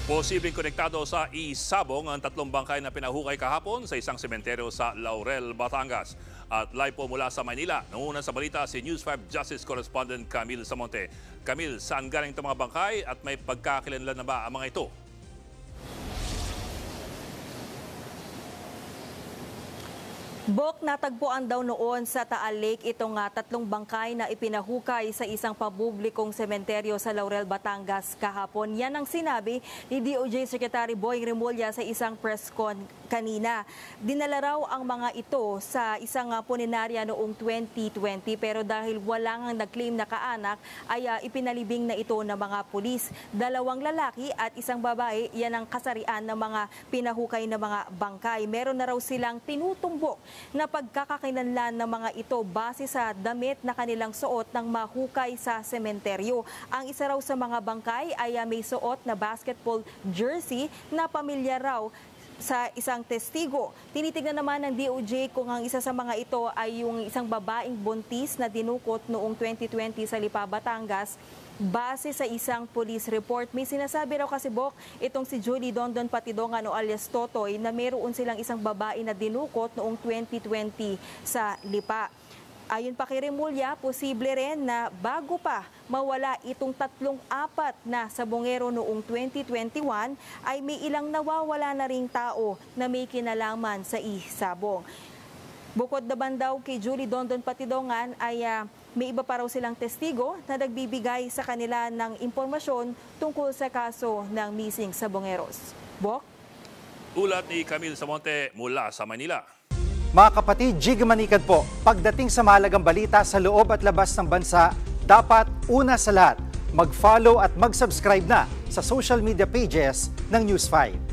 Posibleng konektado sa isabong ang tatlong bangkay na pinahukay kahapon sa isang sementeryo sa Laurel, Batangas. At live po mula sa Manila, nanguna sa balita si News 5 Justice Correspondent Camille Samonte. Camille, saan galing itong mga bangkay at may pagkakakilanlan na ba ang mga ito? Bok, natagpuan daw noon sa Taal Lake itong tatlong bangkay na ipinahukay sa isang papublikong sementeryo sa Laurel, Batangas kahapon. Yan ang sinabi ni DOJ Secretary Boying Remulla sa isang press con kanina. Dinala raw ang mga ito sa isang punerarya noong 2020 pero dahil wala nang nag-claim na kaanak ay ipinalibing na ito ng mga pulis. 2 lalaki at isang babae, yan ang kasarian ng mga pinahukay na mga bangkay. Meron na raw silang tinutumbok na pagkakakilanlan ng mga ito base sa damit na kanilang suot ng mahukay sa sementeryo. Ang isa raw sa mga bangkay ay may suot na basketball jersey na pamilyar raw sa isang testigo. Tinitignan naman ng DOJ kung ang isa sa mga ito ay yung isang babaeng buntis na dinukot noong 2020 sa Lipa, Batangas. Base sa isang police report, may sinasabi raw kasi Bok, itong si Julie Dondon Patidongan o alias Totoy na mayroon silang isang babae na dinukot noong 2020 sa Lipa. Ayon pa kay Remulla, posible rin na bago pa mawala itong 3-4 na sabongero noong 2021 ay may ilang nawawala na ring tao na may kinalaman sa isabong. Bukod naman daw kay Julie Dondon Patidongan ay may iba pa raw silang testigo na nagbibigay sa kanila ng impormasyon tungkol sa kaso ng missing sabongeros. Bok? Ulat ni Camille Samonte mula sa Manila. Mga kapatid, Jig Manikad po, pagdating sa mahalagang balita sa loob at labas ng bansa, dapat una sa lahat, mag-follow at mag-subscribe na sa social media pages ng News 5.